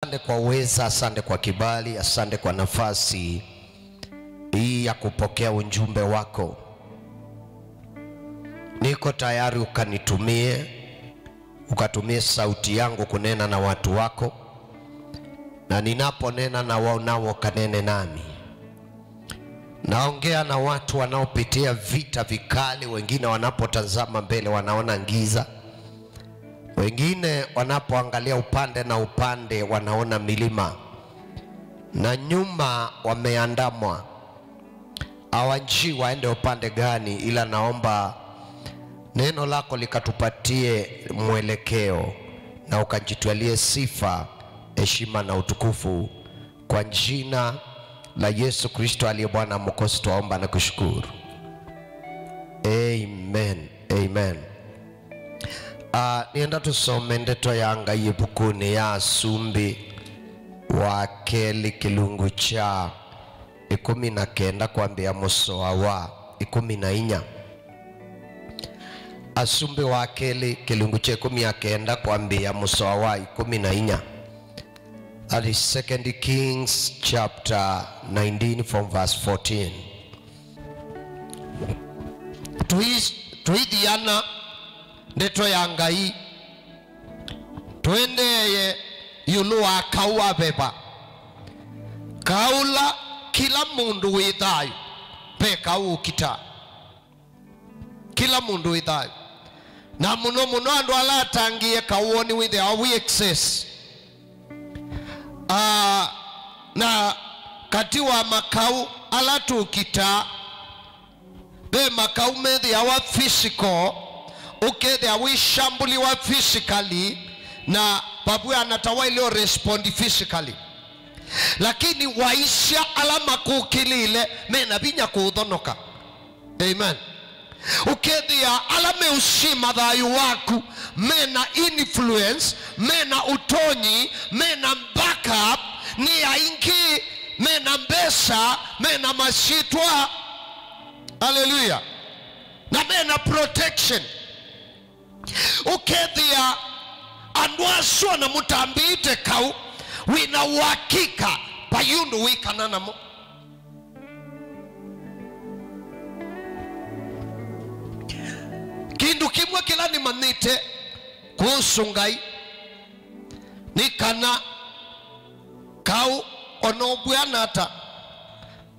Asante kwa uweza, asante kwa kibali, asante kwa nafasi hii ya kupokea ujumbe wako. Niko tayari ukanitumie, ukatumie sauti yangu kunena na watu wako, na ninaponena na wao nao kanene nami. Naongea na watu wanaopitia vita vikali, wengine wanapotazama mbele wanaona giza, wengine wanapoangalia upande na upande wanaona milima, na nyuma wameandamwa, hawajui waende upande gani. Ila naomba neno lako likatupatie mwelekeo, na ukajitwalie sifa, heshima na utukufu, kwa jina la Yesu Kristo aliye Bwana Mwokozi tuomba na kushukuru. Amen. Amen. Nienda tusome ndeto ya Ngai bukuni ya Asumbi wa Keli kilungu cha 19 kwambia musoa wa 14. Asumbi wa Keli kilungu cha 19 kwambia musoa wa 14. That is 2 Kings chapter 19 from verse 14. Tuidiana ndeto ya Ngai twendeye yulu wa kaua beba kaula kila mundu withayo peka ukita kila mundu withayo na muno muno andu ala tangie kawoni with our excess na katiwa makau ala tukita be makau methi awa physical ukethe awishambuliwa physically na babu anatawa ile respond physically, lakini waisha alama kukilile mena binya kudhonoka. Amen. Ukethe alame ushima thayu waku mena influence, mena utonyi, mena backup, ni aingi, mena mbesa, mena mashitwa. Hallelujah. Na mena protection. Ukethia andwaswa na mutambite kau wina wakika payundu wikanana mo. Kindu kimwe kila ni manite kuhusu Ngai ni kana kau onobwana ata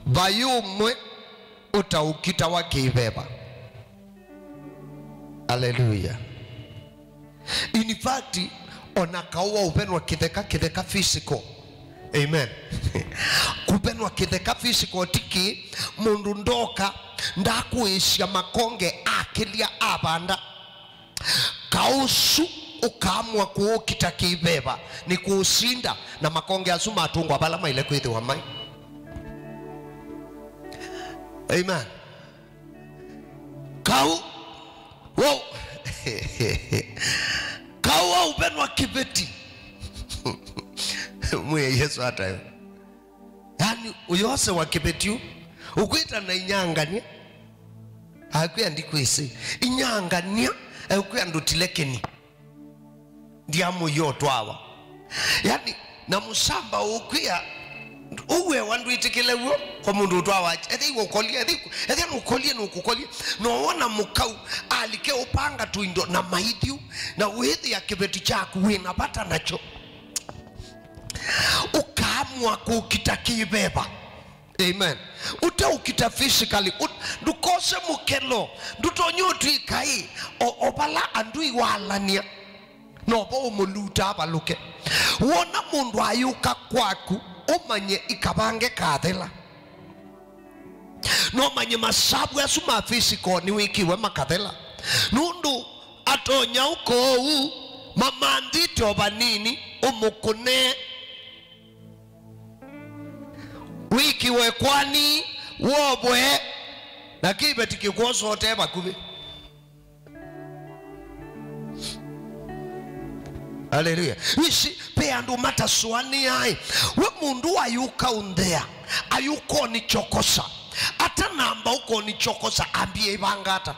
bayumwe utaukita wakibeba. Hallelujah. In fact, onakaua upenwa kitheka physical. Amen. Kupenwa kitheka physical tiki mundu ndoka ndakuishia makonge akilia abanda kausu ukamwa kuokita kibeba ni kuusinda na makonge asuma atungwa balama ile kwithi wa mai. Amen. Kau wow. Kawa upenwa kibeti. Mwe Yesu hata yo. Yani uyose wa kibeti ukwita na inyangania. Hakuya ndikwisi. Inyangania hakuya ndutilekeni. Ndiamu yoto awa. Yani na musamba ukwia uwe wandu itikile uo kwa mundu utwawa ethi ukolia ethi ukolia nukukolia no wona mukau alike upanga tuindo na maithiu na withi ya kibeti chaku wina bata nacho ukamwa kukita kibeba. Amen. Uta ukita physically ndukose mukelo ndutonyo twikai obala andui walania no bo muluta abaluke wona mundu ayuka kwaku umanye ikabange kathela no manye masabu ya suma physical ni wikiwe makathela nundu atonya uko u mamandito banini umukune wikiwe kwani wobwe na kibeti kikwoso teba kubi. Hallelujah. Wishi pe andu mata suani ai we mundu ayuka undea ayuko ni chokosa ata namba uko ni chokosa ambie ibangata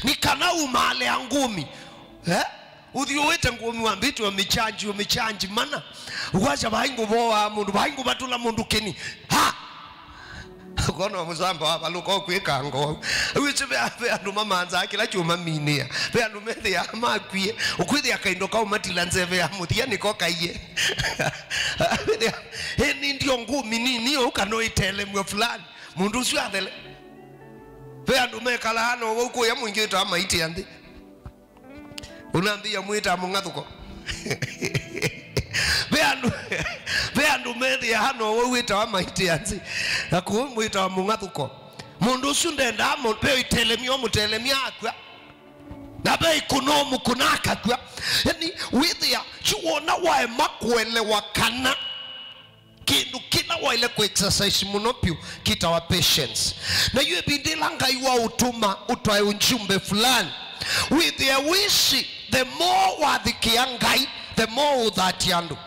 ni kana umale angumi uthiuwite ngumi wa mbitu umichanji mana ukacha baingu boa mundu baingu batula mundu keni ha kono muzamba wabaluko kwikango wiche be andu mamanza akila chuma minia be andu methe ya makwie ukwithi akaindoka umatila nzeve ya muthia niko kaiye ni ndio ngumi nini ukanoitele mwe fulani mundu ucio athele be andu mekala hano uko ya mwingita amaiti andi unaambia mwita mungathuko be andu methi hano wita wa maiti anzi na kumwita wa mungathuko mundu ucio ndenda be itelemio mutelemia akwa na be ikunomu kunaka kwa yani withia chuona wae makwelewa kana kindu kila waile ku exercise munopio kita wa patience na yue bindila ngai wa utuma utwae unjumbe fulani with the wish the more wathikia ngai the more uthatiandu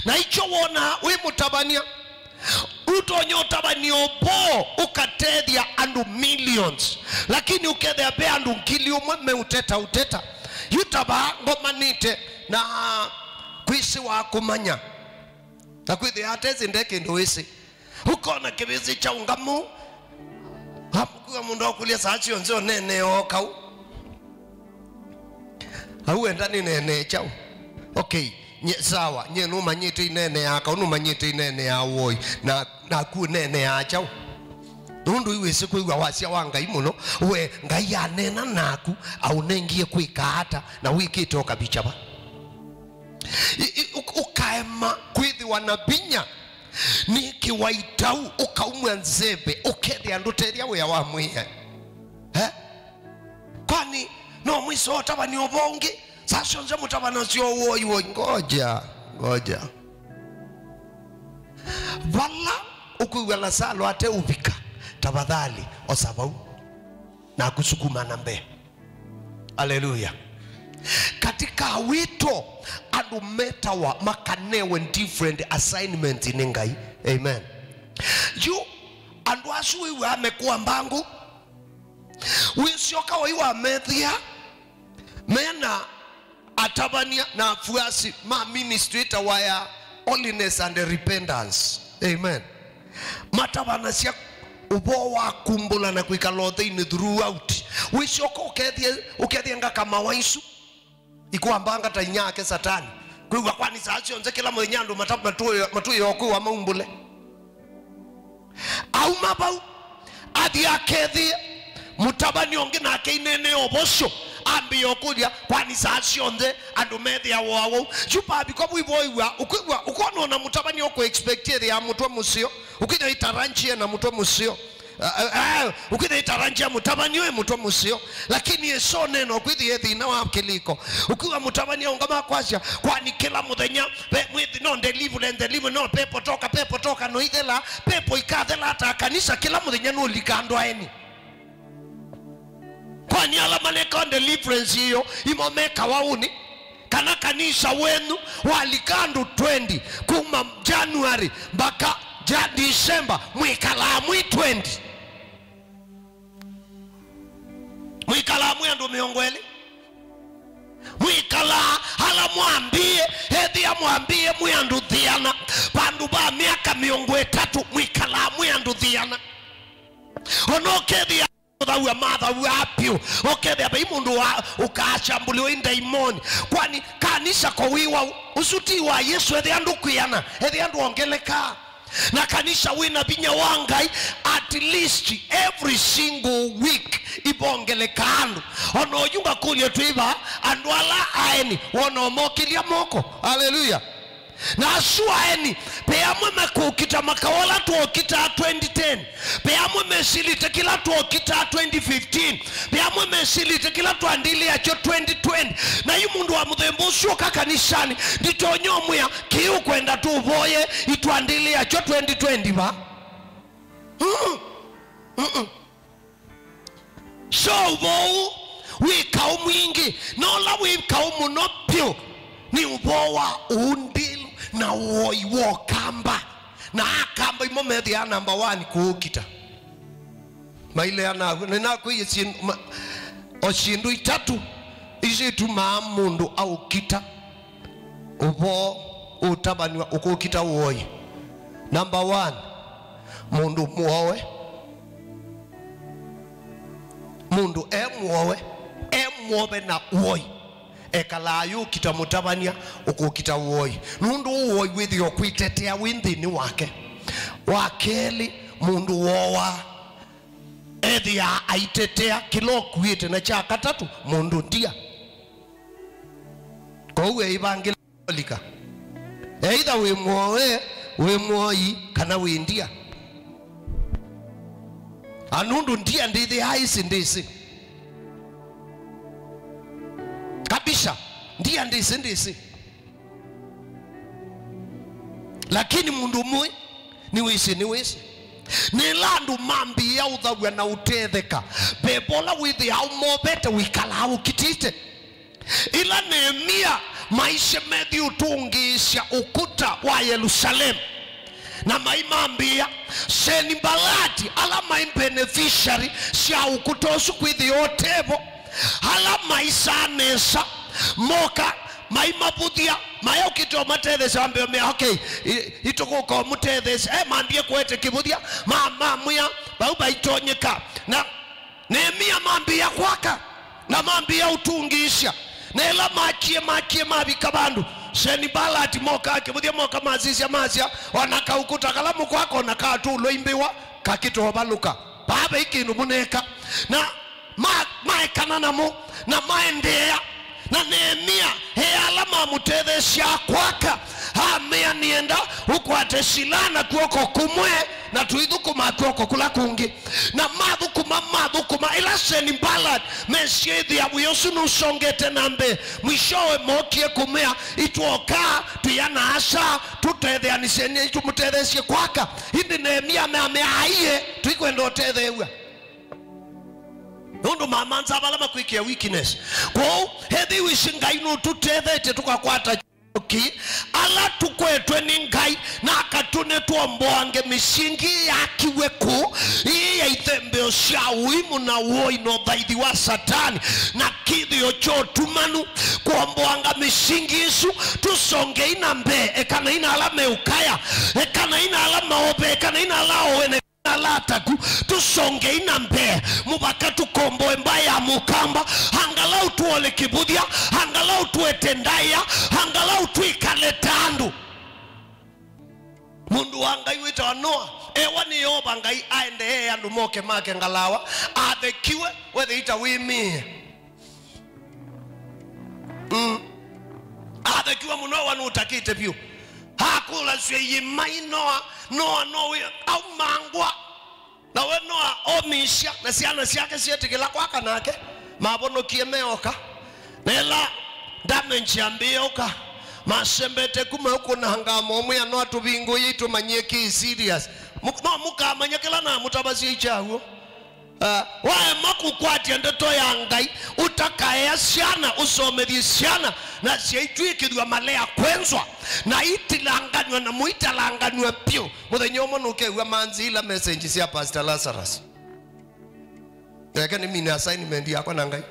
na icho wona we mutabania utonyo tabani opo ukatethia andu millions lakini ukethia be andu ngili umwe uteta yutaba ngomanite na kwisi wa kumanya na kwithi atezi ndeke ndo isi ukona kibizi cha ungamu hapukuwa mundu akulia sachi onzo nene okau au endani nene chao okay sawa nye numa nyite nene aka numa nyite nene ya woi na ku nene ya chao nundu iwe siku iwa wasia wanga imuno we ngai ya nena naku au nengie kuikata na wiki toka bichaba ukaema kwithi wanabinya ni kiwaitau ukaumwa nzebe ukethi anduteria we wa mwihe kwani no mwiso otabani obongi sasa nje mutabana sio woi ngoja wala ukuwala salo ate ubika tafadhali osabau na kusukuma nambe haleluya katika wito andu metawa makanewe different assignment in ngai amen you andu asu iwe amekuwa mbangu wisioka wa methia mena atabania na fuasi ma ministrator waya holiness and repentance amen matabana sia ubo wa kumbula na kuikalothe in throughout wisioka ukethia ngaka mawaisu ikuambanga ta nyake satani kwa kwani sasa nze kila mwenyando matu yoku wa maumbule au mabau adi akethi mutabani onge na keinene obosho ambi yokulia kwani sasa nze andumethi ya wawo chupa bikobu iboiwa ukigwa ukono na mutabani oko expected ya mutwa musio ukida itaranchie na mutwa musio ukida itaranjia mutabani we mutwa musio lakini yeso neno kwithi yethi na wakiliko ukiwa mutabani ongama kwasha kwani kila muthenya mwithi no deliver no pepo toka no ithela pepo ikathela hata kanisa kila muthenya no likandwa eni kwani ala maleka deliverance hiyo imomeka wauni kana kanisa wenu walikandu 20 kuma January mpaka December mwikala mwi 20 mwikala mwi ndo miongwele mwikala hala mwambie hedhi ya mwambie mwi andu dhiana pandu ba miaka miongo 3 mwikala mwi andu dhiana onokethi ya wa mother wapio okede aba imundu ukachambuliwa indaimoni kwani kanisa kwa wiwa usuti wa Yesu ethi andu kuyana ethi andu ongeleka na kanisa wina binya wangai at least every single week ibongeleka andu ono yunga kulia tuiva andu ala aeni wono mokilia moko haleluya na asuaeni peamwe mekukita makawala tuokita 2010 peamwe mesilite kila tuokita 2015 peamwe mesilite kila tuandili yacho 2020 na yu mundu wa mudhembusu kakanisani nitonyo mwya kiu kwenda tuvoye ituandili yacho 2020 ba so ubo wikao mwingi nola wikao munopyo ni ubowa undilu na woiwo kamba na kamba imomethi ya number 1 kuukita maile ya nina kuye oshindu 3 zitu maamundu au kita upo utabaniwa ukukita uoi. Number 1, mundu muowe, mundu muowe na uoi ekalayu kita mutabania ukukita uoi. Mundu uoi withio kwitetea windini wake. Wakeli mundu wowa ethia aitetea kilo kwite na cha katatu mundu ndia. Kowe evangelika either we muowe we muoi kana we ndia. Anundu ndia ndithi haisi ndisi kabisa, ndia ndisi. Lakini mundu mwe ni wisi ni landu mambi ya udhawa na utetheka bebola withi hau mobete wikala hau kitite. Ila Nehemia maisha methi utungisha ukuta wa Yerusalemu na maimambia Senibalati ala beneficiary sia ukutosu kwithi otebo ala maisanesa moka maimabudia mayo kito matethesa ambio me okay itoko ko mutethesa mambie kwete kibudia mama muya bauba itonyeka na Nehemia mambia kwaka na mambia utungisha na ela makie mabika bandu Senibalati moka kibudia moka mazisha mazia wanaka ukuta kalamu kwako nakaa tu loimbiwa kakito baluka baba ikinu muneka na maekananamu na maendea na Nehemia he alama mutethesha kwaka hamea nienda huku atesilana kuoko kumwe na tuithukuma kuoko kula kungi na madhukuma ila Senibalati mesiethi ya uyosunu songete nambe mwishowe mokie kumea ituoka tuyana asa tutethea nisenie itu mutetheshe kwaka. Hindi Nehemia meaie tuikwenda otethewa nundu mamanza balama kwikia weakness kwa hethi wishinga inu tutethete tukakwata ki ala tukwetwe ni ngai na akatune tuomboange mishingi ya kiweku ya ithembeo cia uimu na uoi no thaithi wa satani na kithio chotumanu kuomboanga mishingi isu tusonge ina mbe ekana ina ala meukaya ekana ina ala maobe ekana ina ala owene alataku tusonge ina mbe mubaka tukomboe mbaya mukamba angalau tuole kibudia angalau tuetendaya angalau tuikale tandu mundu wanga iwita wanoa ewa ni yoba ngai aende yandu moke make ngalawa athekiwe wethe ita wimi athekiwe muno wanu utakite piu hakula swe yimainoa noa au mangwa na we noa omisha na siana siake sietikila kwaka nake mabono kiemeoka nela damage ambioka masembete kuma huko na hangamo mu ya noa tubingo yitu manyeki serious no muka manyekela na mutabasi ichawo wae makukwati ndoto ya ngai utakaya siana usomedi siana na sietwi kidwa malea kwenzwa na itilanganywa na muitalanganywa pio muthenyomo nukewa manzila message cia Pastor Lazarus yakani mini assignment yako na ngai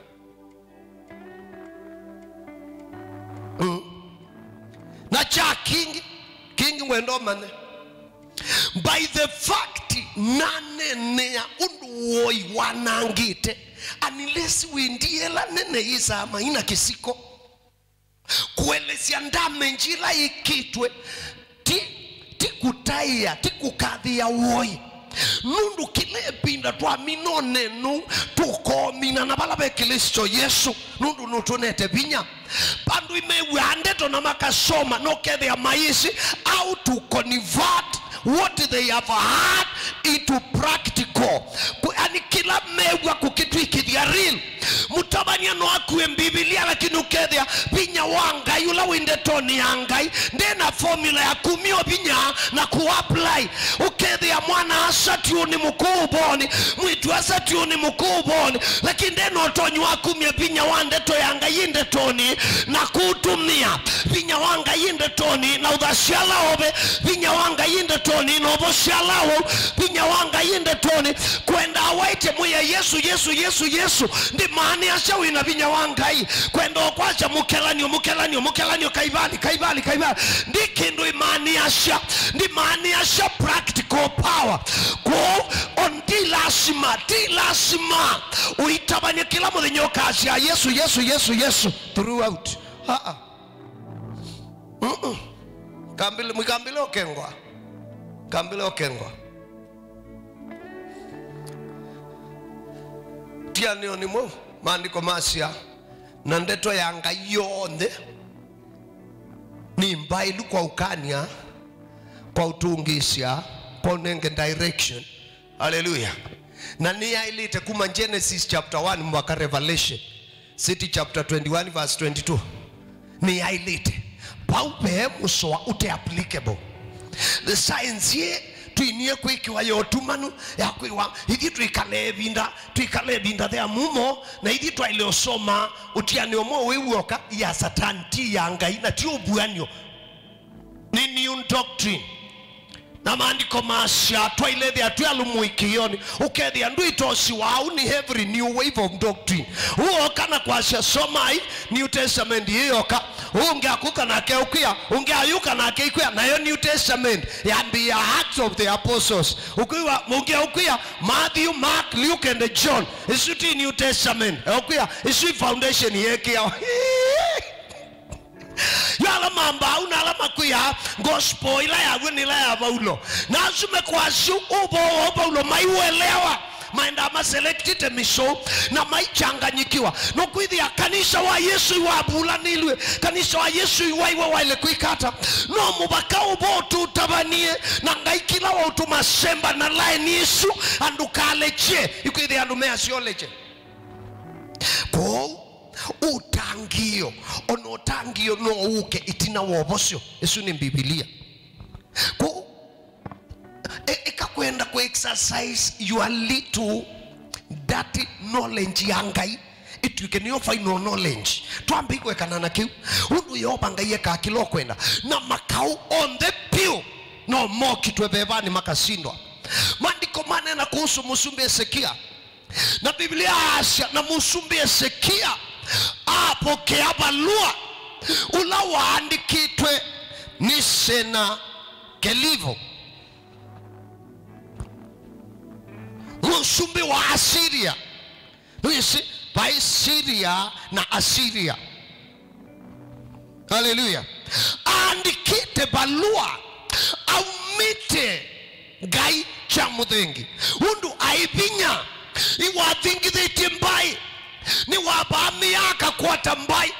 na cha king wendo mane by the fact nane ya unduoi wanangite unless windiela nene isama ina kisiko kuelezea ndame njila ikitwe ti kutaya ti kukadhia uoi nundu kile pinda twa minonenu tukomina na balabe Kristo Yesu nundu nutunete binya pandu imewe andeto na makasoma no kethea maisi how to convert what they have had into practical. Yani kila mewa kukitwikidia real mutabania no akuwe Biblia lakini ukethea binya wanga yula winde toni angai ndena formula ya kumio binya na kuapply ukethea mwana asati uni mukuboni mwitu asati uni mukuboni lakini ndena otonyi wakumia binya wande to yanga yinde toni na kutumia binya wanga yinde toni na udhashala obe binya wanga yinde toni no boshala o binya wanga yinde toni kwenda waite muya Yesu Yesu Yesu Yesu ndi maani asha wina vinya wangai kwendo kwacha mukelanio kaibali ndi kindu imani asha ndi maani asha practical power ko ondi lasima uitabanye kila mudhinyo kasi ya Yesu throughout Kambile okengwa tianio ni mo maandiko masia na ndeto ya Ngai yonde ni mbailu kwa ukania kwa utungisha kwa nenge direction. Hallelujah. Na niya ilite kuma Genesis chapter 1 mwaka Revelation City chapter 21 verse 22 niya ilite paupe muswa ute applicable the science ye tuinie kwikiwa yotumanu ya kwiwa hithi tuikale binda thea mumo na hithi twailiosoma utiani omo wiwoka ya satanti ya Ngai na tio buanio ni new doctrine na maandiko masha twailethia atuyalumuikioni ukethia ndu itosi wau ni every new wave of doctrine uokana kwa somai New Testament hiyoka ungeakuka na keukia ungeayuka na keukia na yo New Testament yambia Acts of the Apostles ukiwa ungeaukia Matthew, Mark, Luke and John isuti New Testament ukiwa isu foundation yake ya yala mamba unalama kuya gospel ila ya wini ila ya Paulo na asume kwa shu ubo Paulo maiwelewa maenda ma selected emission na maichanganyikiwa no kwithia kanisa wa Yesu wa bulanilwe kanisa wa Yesu iwa wale kuikata no mubaka ubo tutabanie na Ngai kila wa utumasemba na line Yesu andukaleche ikwithia andumea sioleche ko utangio onotangio no uke itina wobosyo esu ni Biblia ko ekakwenda ku exercise your little dirty knowledge ya Ngai ituike niyo final knowledge twambikwe kanana kiu undu yoba Ngai eka kilo kwenda na makau on the pew no moki twebebani makasindwa maandiko manena kuhusu musumbi Hezekia na Biblia asha na musumbi Hezekia apokea balua ula waandikitwe ni Senakeribu musumbi wa Asiria nuisi by Syria na Asiria. Hallelujah. Andikite balua aumite Ngai cha muthengi undu aibinya iwathingithetie mbai ni wabami akakwata mbai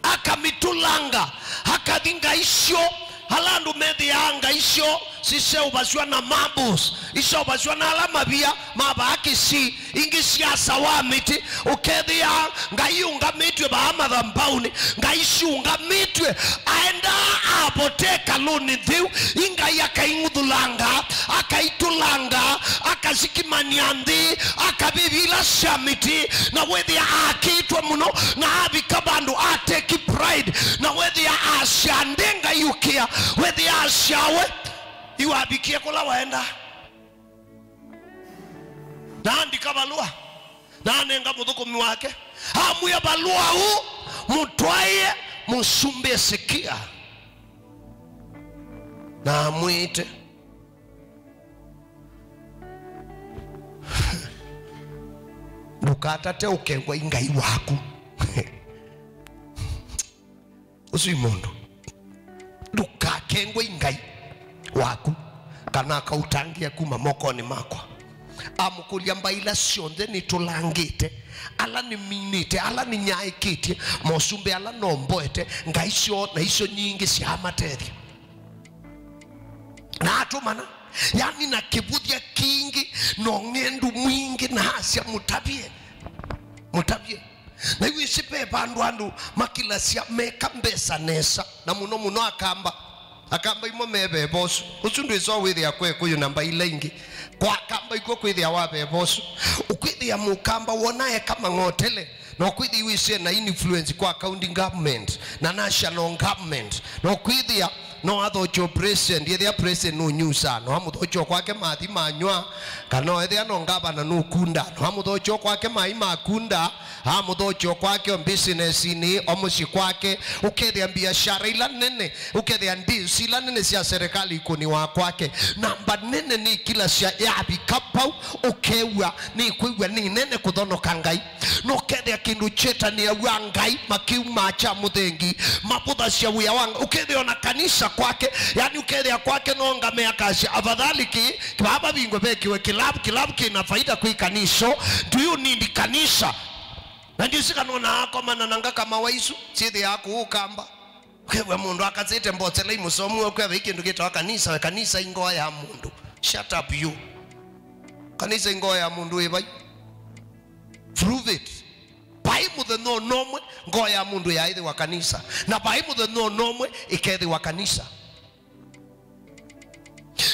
akamitulanga akathinga isyo halandu methi ya Ngai isyo sise ubaswa na mabus isyo ubaswa na alama bia mabaki si ingi siasa wa miti ukethia Ngai ungamitwe bahamadha mbauni Ngai si ungamitwe aenda apoteka luni thiu Ngai akaingudhulanga akaitulanga akazikimanianthi akabibila shamiti na wethia akitwa muno na abikabandu ateki pride na wethia ashandenga yukia wethia ashawe iwabikie kula waenda na andika balua na anenga muthukumi wake hamuya balua huu mutwaye musumbi Hezekia na amwite ndukatate ukengwa Ngai waku usimundu ndukakengwa Ngai waku kana akautangia kuma mokoni makwa amukulia mbaila cionthe ni tulangite ala ni minite ala ni nyaikite mosumbe ala nomboete Ngai cio na icio nyingi cia matethi na atumana yani na kibuthia kingi no ngendu mwingi na hasia mutabie na hivi sipe bandu makilasia meka mbesa nesa na muno akamba imo mebe bosu usundu iso withi akwe kuyu namba ile ingi kwa kamba iko kwithi awabe bosu ukwithi ya mukamba wonaye kama ngotele no kwithi iwise na influence kwa county government na national government no kwithi ya no athocho president ethia president no nyusa no amuthocho kwake mathi manywa kana ethia no ngabana no kunda no amuthocho kwake mai makunda amuthocho kwake business ni omushi kwake ukethia biashara ila nene ukethia ndisi ila nene cia serikali ikuni wa kwake namba nene ni kila cia yabi kapau ukewa ni kuigwa ni nene kuthonoka ngai no kethia kindu cheta ni awa ngai makiuma cha muthengi maputha cia wia wanga ukethia na kanisa kwake yani ukethia kwake no ngamea kazi afadhali ki baba bingwe bekiwe kilabu kina faida kwa kanisa. Do you need kanisa? Na ndio sika nona akoma nanga kama waisu sithi yako ukamba kwewe mundu akazite mbotsele imusomu kwewe ikindu gitwa kanisa kanisa ingoya ya mundu. Shut up you. Kanisa ingoya ya mundu ebai. Prove it. Baimu the no nomwe ngoya ya mundu ya ithi wa kanisa na baimu the no nomwe ikethi wa kanisa.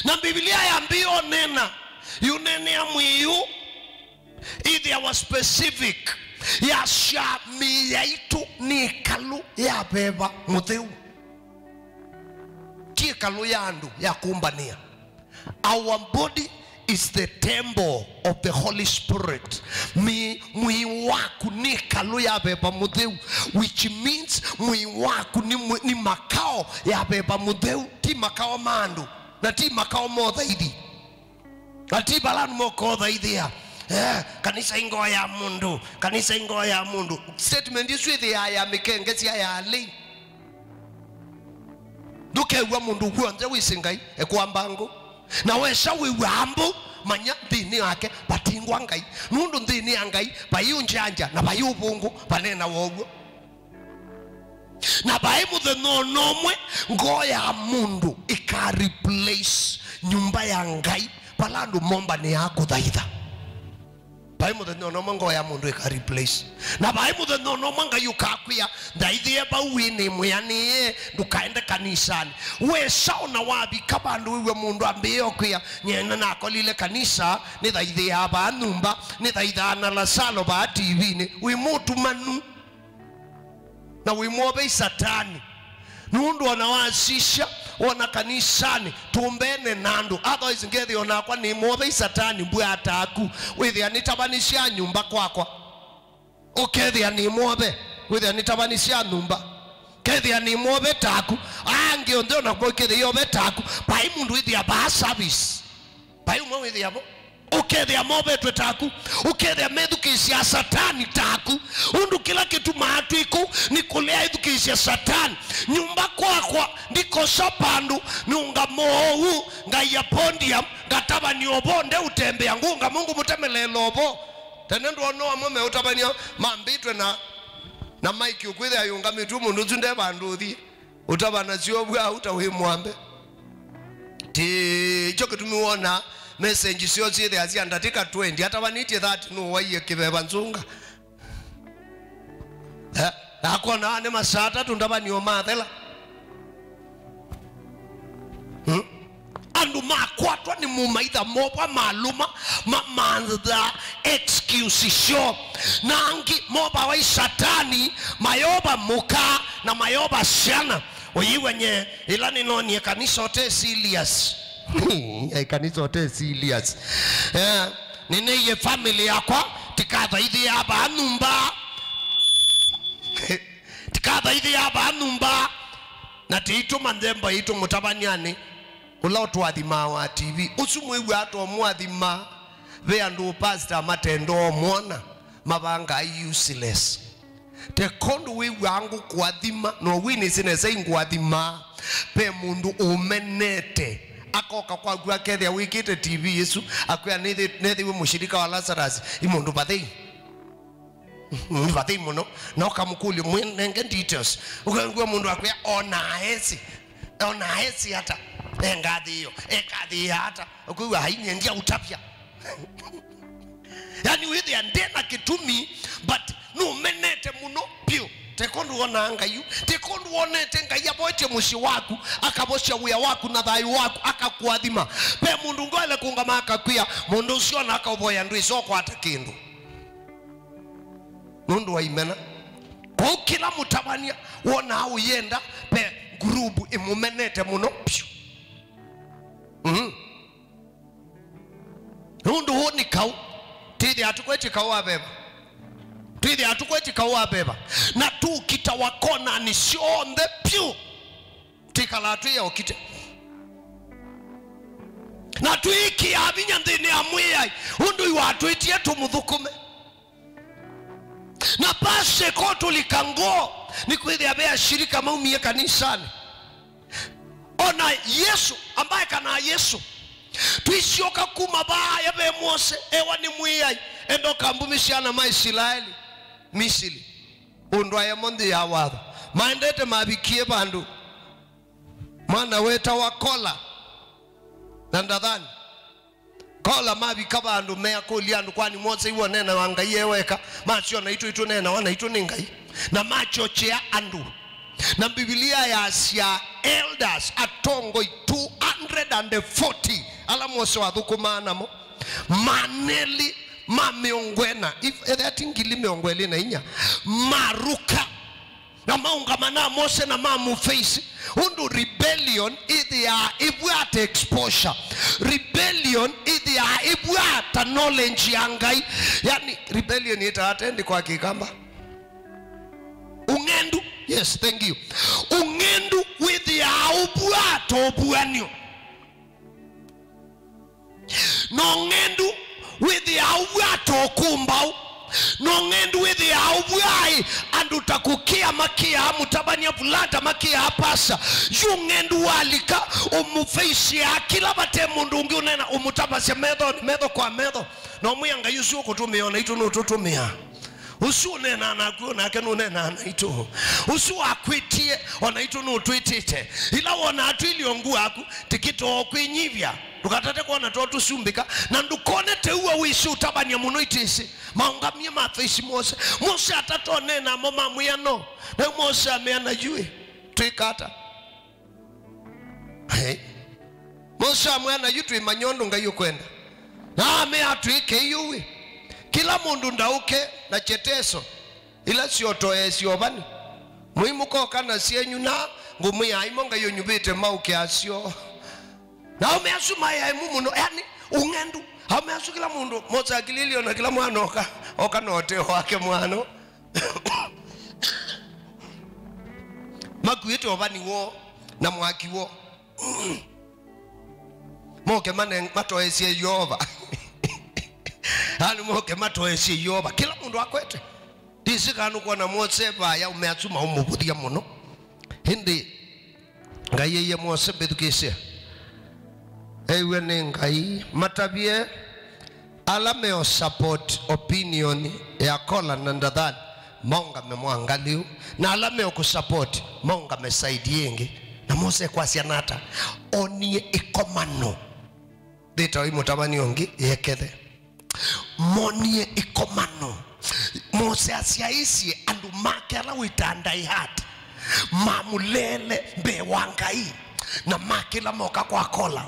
Na Biblia ya mbio nena yunene ya mwiyu ithi ya wa specific ya shami ya itu ni kalu ya beba mutheu ki kalu ya andu ya kumbania. Our body is the temple of the Holy Spirit. Mwi waku ni kalu ya beba mutheu, which means mwi waku ni makao ya beba mutheu, ti makao mandu na ti makao motha idi na ti balanu moko thaidi ya kanisa ingoya ya mundu, kanisa ingoya ya mundu. Statement isu ithi ya mikengezi ya ali duke wa mundu guonze wisingai ekwambango na wesha wiwambu manya ndini yake batingwa ngai nundu ndini ya ngai bayunjanja na bayubungu banena wogo na baimu the no nomwe ngoya mundu ika replace nyumba ya ngai palandu momba ni yako thaitha. Baimu the no nomwe ngoya mundu ika replace na baimu the no nomwe ngai ukakwia ndaithie bawini muyani ndukaende kanisani wesha ona wabi kabandu wiwe mundu ambio kwia nyena na kolile kanisa ni thaithie aba numba ni thaithana la salo ba TV ni wimutu manu na wimobe satani nundu wanawasisha wana kanisani tumbene nandu otherwise ngethi ona kwa ni mobe satani mbwa ataku withia nitabanisha nyumba kwakwa ukethia ni mobe withia nitabanisha nyumba kethia ni mobe taku ange onde ona kwa kethia yobe taku pai mundu withia ba service pai mo withia bo ukethia mobe twetaku ukethia medukisia satani taku undu kila kitu maatwiku ni kulea edukisia satani nyumba kwakwa ndiko sapandu nunga mohu ngaya pondium ngataba ni obonde utembea ngunga mungu mutemele lobo tenendo ono mume utabania mambitwe na mike ukwithia yunga mitumu nduzunde banduthi utabana siobwa utawimwambe ti choke tumiona message sio zile aziandatika 20 hata waniti 30 no waiye kibeba nzunga akona ane masata tundaba ni omathela andu makwatwa ni mumaitha mopa maluma mamanza excuse show nangi mopa wa satani mayoba muka na mayoba shana oyiwenye ilani noni kanisa ote serious kanisa ote serious nene ye family yakwa tikatha ithi ya banumba tikatha ithi ya banumba na tiitu manzemba itu mutabanyani ula twathima wa TV usumwe ato mwathima we andu pastor matendo mwana mabanga useless te kondu we wangu kwathima no wini sine sei ngwathima pe mundu umenete akoka kwa gwa kethia wikite TV Yesu akwya nethi we mushirika wa Lazarus imundu bathei bathei muno no kamukuli mwenge details ukangwa mundu akwya ona hesi hata engathi hiyo ekathi hata ukwa haini ndia utapia yani with the ndena kitumi but no menete muno pio tekondu ona ngayu tekondu onete ngaya boche mushi waku akabosha uya waku na thayu waku akakuadhima pe mundu ngole kungama akakwia mundu usio na akaboya ndu isoko atakindu mundu wa imena kwa kila mutabania wona au yenda pe group imumenete muno nundu honi kau tithi atukwechi kau abeba tithi atukwechi kau abeba na tu kitawakona ni sionde pyu tikalatu ya okite na tuiki abinya ndini amwiyai undu watu itie tumuthukume na pashe kotu likango ni kuithi abea shirika maumie kanisani ona Yesu ambaye kana Yesu tuisioka kumabaya be Mose ewa ni mwiyai endo kambumishana maisiraeli Misili undwa ya mondi ya wadha maendete mabikie bandu mwana weta wakola nandadhani kola mabika bandu mea kuliandu kwani Mose iwa nena wangaye weka machio na itu nena wana itu ningai na macho chea andu na Biblia ya Asia elders atongo 240 ala Mose wathukumana mo maneli mameongwena tingili meongweli na inya maruka na maungamana Mose na mamu face undu rebellion idhia ibwate exposure rebellion idhia ibwata knowledge yangai yani rebellion ita atendi kwa kikamba ungendu yes thank you ungendu idhia ubwato obuanyo no ngendu with auwato kumbau no ngendu with auwai andutakukia makia mutabania bulata makia hapasa yu ngendu walika umufeisi ya kila bate mundu ungi unena umutabasya medho kwa medho na umuyanga yusu kutumia na itu nututumia usu nena anakuyo na kenu nena na itu usu akwitie ona itu nutuitite ila wana atu iliongu aku tikito kwenyivya tukatate kuona totu sumbika na ndukone teua wishi utabania muno itisi maungamie mafeisi Mose atato nena mama muyano na Mose ameana jui tuikata Mose ameana jui tuimanyondo nga yu kwenda na amea tuike yuwi kila mundu ndauke na cheteso ila siotoe siobani muhimu koka na sienyu na ngumi ya imonga yu nyubite mauke asio na umeasuma ya muno yani ungendu umeasu kila mundu Mose akililio na kila mwana oka note wake mwano makuite obani wo na mwaki wo moke mane matoesie Yehova hani moke matoesie Yehova kila mundu akwete disikanu kwa na Mose baya umeasuma umubudia muno hindi ngayeye Mose bedukise ewe nengai matabie alameo support opinion ya kola na ndadhani Mungu amemwangaliu na alameo kusupport Mungu amesaidienge na Mose kwa sianata onie ikomano dito imutabani ongi yekethe monie ikomano Mose asiaisi andu make ala uitandai hat mamulele mbe wangai na make la moka kwa kola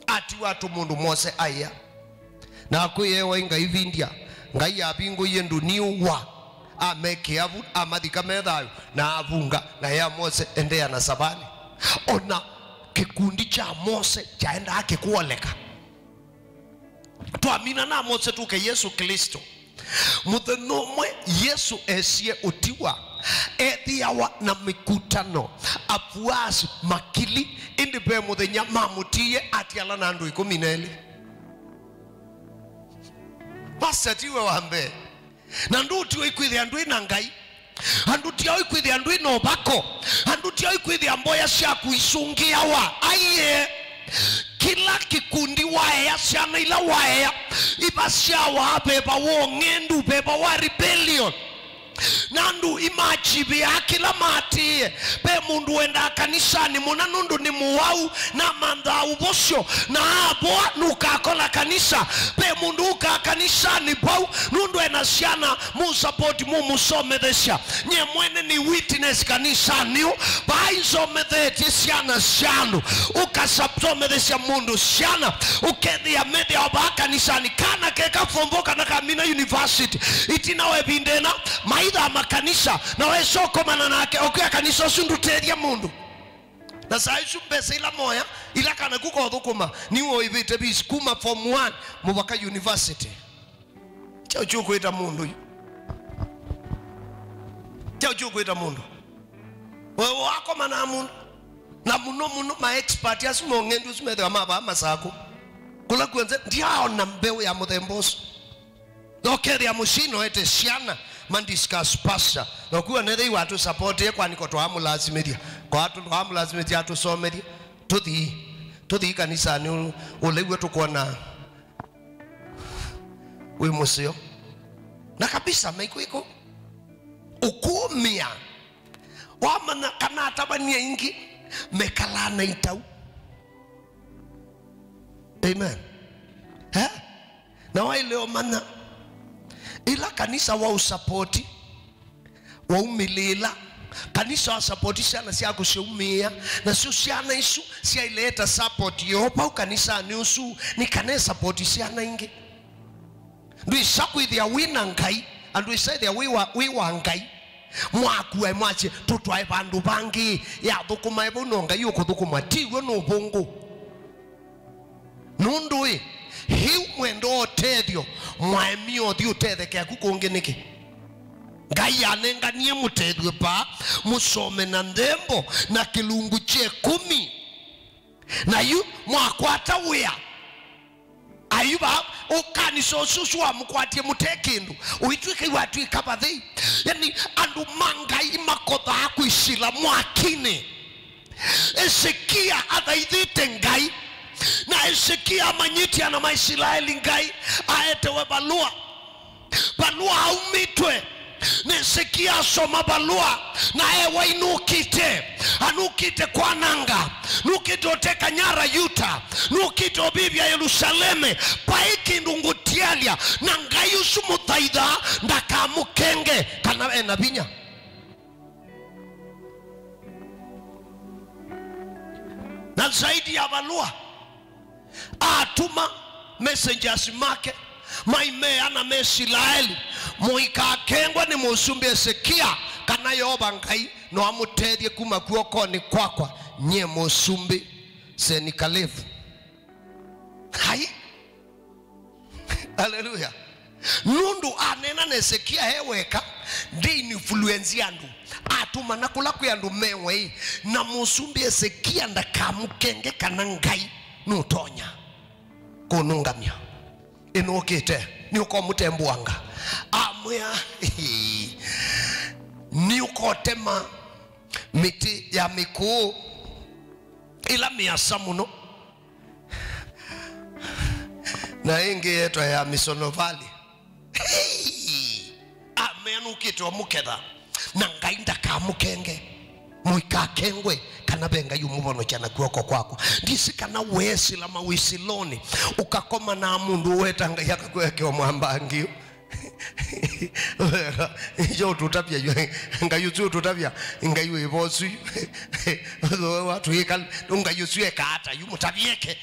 ati watu mundu Mose aya na kuyewa inga ivindia ngai abingo yendu niwa ameke avu amadika medhayo na avunga na ya Mose endea na sabani ona kikundi cha Mose chaenda ake kuoleka tuamina na Mose tuke Yesu Kristo muthenumwe Yesu esie utiwa ethiawa na mikutano afuasi makili indipe muthenya mamutie atiala na andu 12 pasatiwe wambe na nduti ikwithi andu ina ngai anduti ikwithi andu ina obako anduti ikwithi amboya cia kuisungia wa aiye kila kikundi wae ciana ila wae ibasia wa beba wo ngendu beba wa rebellion nandu imachibi ya kila matie pe mundu wenda kanisani muna nundu ni muwau na manda ubosyo na aboa nukakola kanisa pe mundu uka kanisani bau nundu enasiana mu support mu musomedesha nye mwene ni witness kanisani baizo medeti siana sianu uka saptomedesha mundu siana ukedi ya media oba kanisani kana keka fomboka na Kamina University itina webindena maidha makanisa na wesoko mananake okia kanisa sundu teria mundu na saisu pesa ila moya ila kana kuko thukuma niwo ivite biskuma form 1 mubaka university chao chukwita mundu chao chukwita mundu wewe wako mana mundu na muno ma expert asimo ngendu simethe maba masako kula kwenze ndiao na mbeu ya muthemboso dokeri ya mushino ete siana man discuss pastor nokuwa nethe watu support ye kwani ko twamu lazimedia kwa watu twamu lazimedia atu somedia tuthi kanisa ni ulewe tukona we musio na kabisa maiko ukumia wamana kana tabania ingi mekalana itau. Amen. Na wale mana ila kanisa wa usapoti wa umilila kanisa wa sapoti sana siya kusiumia na siya isu siya ileta support yopa kanisa niusu ni kane sapoti siya na ingi ndu isaku idhia wina ngai andu isa idhia wiwa ngai mwakuwe mwache tutwae bandu bangi ya thukuma ebo nonga yuko thukuma tiwe no bongo nundui hiu mwendo otedio mwaemio di utetheke akukonge niki ngai anenganie mutethwe pa musome na ndembo na kilungu che 10 na yu mwakwata wea ayuba okaniso suswa mukwatie mutekindu uitwike watu ikabathi yani andu mangai makotha akuishila mwakine Ezekia athaithite ngai na Ezekia manyiti ana Maisraeli ngai aetewe balua aumitwe na Ezekia soma balua na ewe anukite kwa nanga nukite oteka nyara Yuta nukite obibia Yerusaleme paiki ndungutialia na ngayusu muthaitha ndakamukenge kana enabinya na zaidi ya balua atuma messengers make maime ana Maisraeli muika kengwa ni musumbi Ezekia kana yoba ngai no amutethie kuma kuoko ni kwakwa nye musumbi Senikalevu hai haleluya nundu anena na Ezekia heweka ndi influence andu atuma nakula kyandu mewe na musumbi Ezekia ndakamukenge kana ngai nutonya kunungamya inokete ni uko mutembuanga amya ni uko tema miti ya mikuu ila miasa muno na ingi yetu ya Misono Valley amenukitwa muketha na ngai ndakamukenge muikakengwe kana benga yumubono cyana kuoko kwako ndisi kana wesi la mawisiloni ukakoma na mundu wetanga yakakweke omwambangi yo tutapya ngayuzu tutapya ngayu ibosu watu yekal ngayuzu ekata yumutabyeke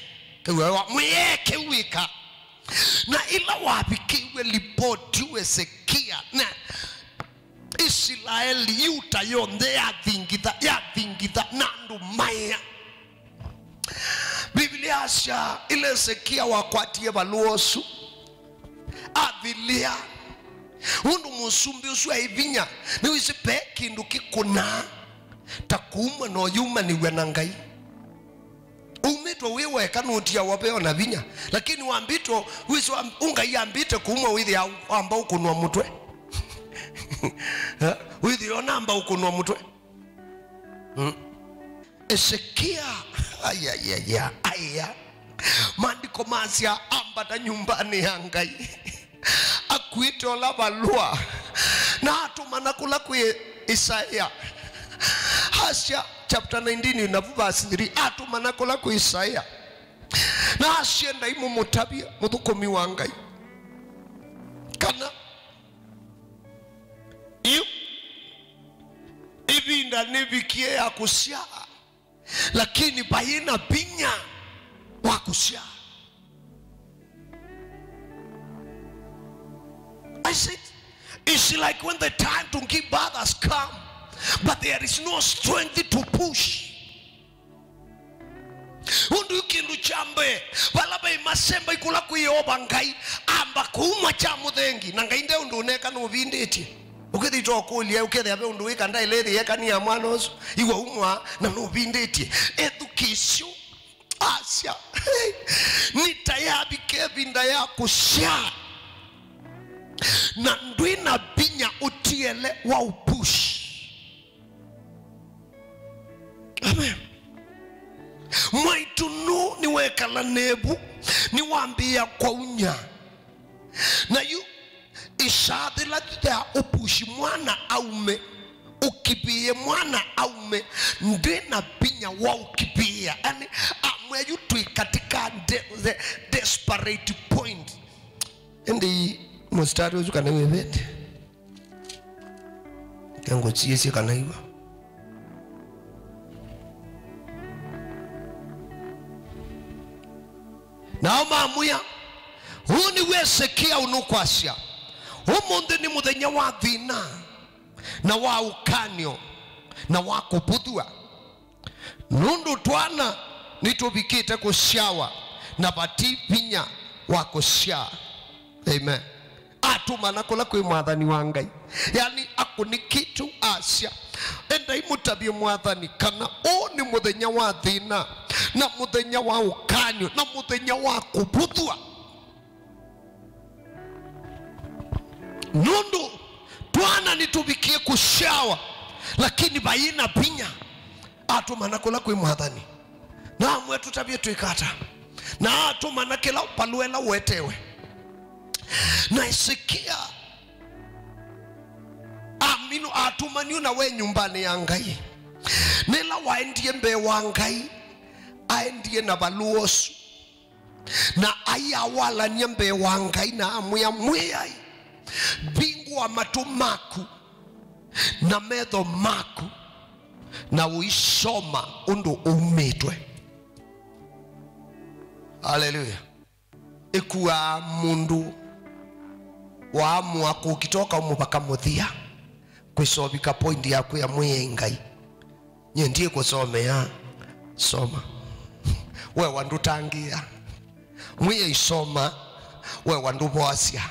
kwa mweke wika na ila wabikiwe lipoti Ezekia na Israeli Yuta yonde ya thingitha nandu maya Biblia asha ile Ezekia wakwatie baluosu avilia undu musumbi usu aivinya ni wisipe kindu kikuna takumwa no yuma ni wenangai umetwa wewe kanutia wapeo na vinya lakini wambito wisu unga yambite kumwa withi amba ukunwa mutwe withi onamba ukunwa mutwe Ezekia aya maandiko masia amba ta nyumbani ya ngai akuite ola balua na atumana kula kwe Isaiah Hasya chapter 19 na verse 3 atumana kula kwe Isaiah na asienda imu mutabia muthukumi wa ngai kana iyo ibinda nebikie ya kusia lakini bayina binya wa kusia. I said it's like when the time to give birth has come but there is no strength to push. mundu kindu chambe balaba imasemba ikula kuyoba ngai amba kuuma cha muthengi na ngai nde undu neka no vinditi ukithi tokulia ukithi abe undu wika ndai lethi yekani ya mwana oso iwa umwa na no vinditi education Asia nitayabi kevinda ya kushia na ndwina binya utiele wa upushi. Amen. Mwaitunu ni wekala nebu ni wambia kwa unya na yu ishadila ya upushi mwana aume ukipie mwana aume ndwina binya wa ukipia yani amwe yutui katika the desperate point ndi mustari uzuka na webete yango chiesi kana iwa naoma amuya huni wesekia unukwasia umunde ni muthenya wa thina na wa ukanio na wa kubudhua nundu twana nitubikite kushawa na bati pinya wa kusha. Amen. Atuma nakola kwe mwathani wa Ngai yani akuni kitu Asia enda imutabie mwathani kana o ni muthenya wa thina na muthenya wa ukanyo na muthenya wa kubuthwa nundu twana nitubikie kushawa lakini bayina pinya atuma nakola kwe mwathani na amwe tutabie tuikata na atuma nakela paluela wetewe na isikia aminu atumaniu na we nyumbani ya Ngai nila waendie mbe wa Ngai aendie na baluosu na aya wala nyembe wa Ngai na amuya mwiyai bingu wa matumaku na medho maku na uisoma undu umitwe. Hallelujah. Ikuwa mundu waamua kukitoka umupaka muthia kwisobika point yaku ya mwiye Ngai nyendie kusomea soma we wandutangia mwiye isoma we wanduboasia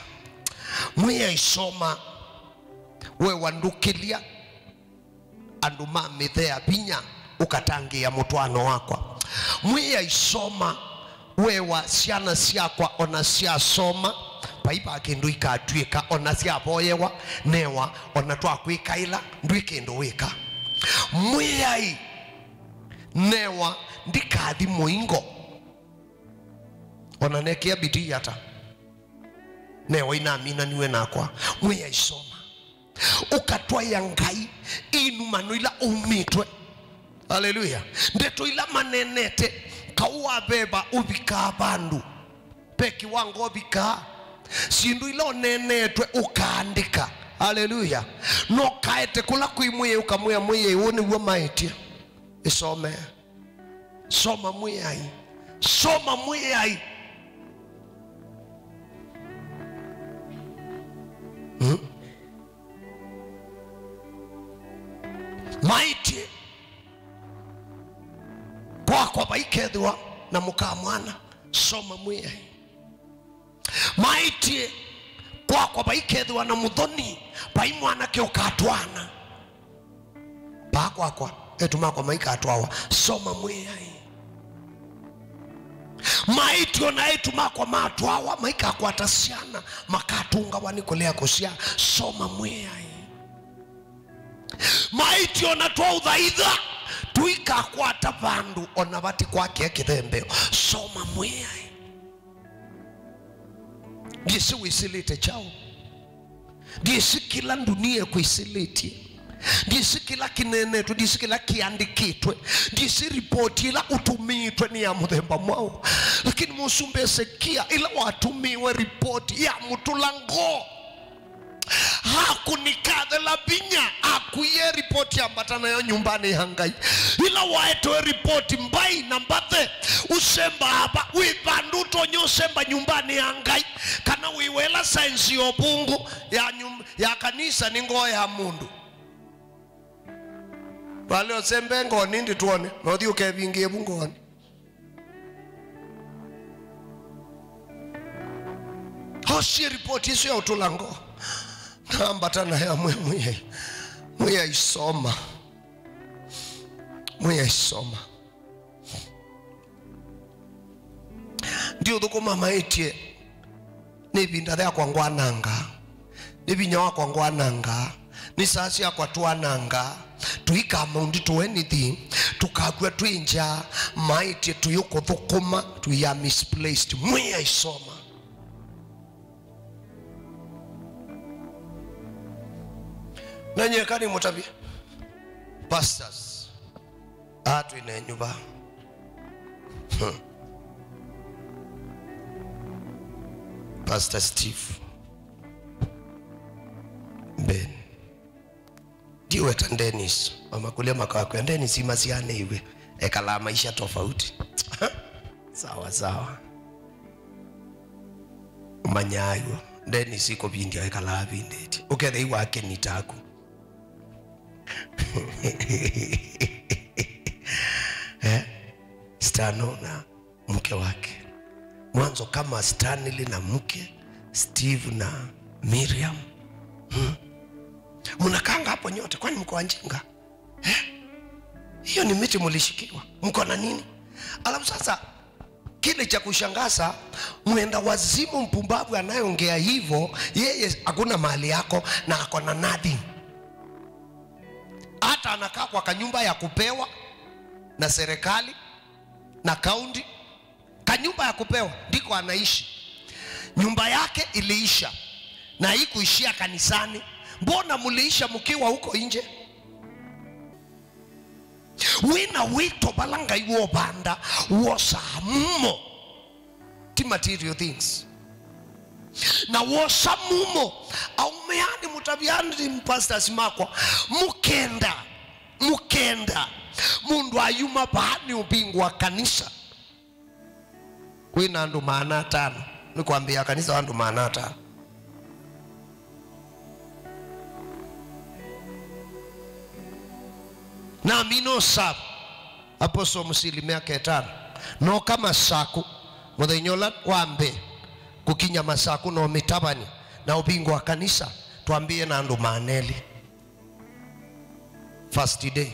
mwiye isoma we wandukilia andu mamithea binya ukatangia mutwano wakwa mwiye isoma we wa siana siakwa ona sia soma paipa kindu ikatwika ona sia boyewa newa ona twakwikaila ndwikindu wika mwiyai newa ndikathi muingo ona nekia bidii hata newa inamina niwe nakwa mwiyai soma ukatwa ya Ngai inu manuila umitwe. Hallelujah. Ndeto ila manenete kauwa beba ubika bandu peki wango ubika sindu ilo nenetwe ukaandika. Hallelujah. No kaete kula kuimwe ukamwe mwe uone uwa maiti isome soma mwe ai soma mwe ai maiti kwa baikethwa na muka mwana soma mwe ai maiti kwa baikethwa na muthoni bai mwana ke ukatwana kwa etuma kwa maika atwawa soma mwe ai maiti ona etuma kwa matwawa maika kwa tasiana makatunga wanikolea kusia soma mwe ai maiti ona twa udhaidha tuika kwa tabandu ona bati kwake kithembeo soma mwe ai gisi wisilite chao gisi kila dunia kuisiliti gisi kila kinenetu gisi kila kiandikitwe gisi ripoti ila utumitwe ni ya muthemba mwao lakini musumbe Hezekia ila watumiwe ripoti ya mutulango hakunikadhe la binya akuye ripoti ambatana ya nyumbani ya Ngai ila waetoe ripoti mbai na mbathe usemba hapa wibanduto nyosemba nyumbani ya Ngai kana wiwela sainsi obungu ya kanisa ningo ya mundu wale osembe ngoni ndi tuone nodi ukebingie bungoni wosi report isu ya utulango ambatana ya mwe isoma ndio thukuma maitie ni binda ya kwa ngwananga ni binya wa kwa ngwananga ni sasi ya kwa tuananga tuika amount to anything tukagwa twinja maitie tuyuko thukuma tuya misplaced mwe isoma nanye kani mutabia pastors atu ine nyumba Pastor Steve Ben diwe ta Dennis mama kulia makako ya Dennis imasiane iwe ekala maisha tofauti sawa manyayo Dennis iko bindi ekala bindeti ukethe iwake nitaku Stano na mke wake mwanzo kama Stanley na mke Steve na Miriam mnakanga hapo nyote kwani mko wanjinga hiyo ni miti mulishikiwa mko na nini alafu sasa kile cha kushangaza muenda wazimu mpumbavu anayeongea hivyo yeye hakuna mali yako na akona nothing hata anakaa kwa kanyumba ya kupewa na serikali na kaunti kanyumba ya kupewa ndiko anaishi nyumba yake iliisha na haikuishia kanisani mbona muliisha mkiwa huko nje wina wito balanga iwo banda wosa mumo ti material things na wosa mumo au meani mutabiani pastors makwa mukenda mundu ayuma bahani ubingwa kanisa wina andu maana 5 nikwambia kanisa andu maana 5 na mino sab aposo musilimia 5 no kama saku muthenyola wambe kukinya masaku no mitabani na ubingwa kanisa tuambie na andu maneli first day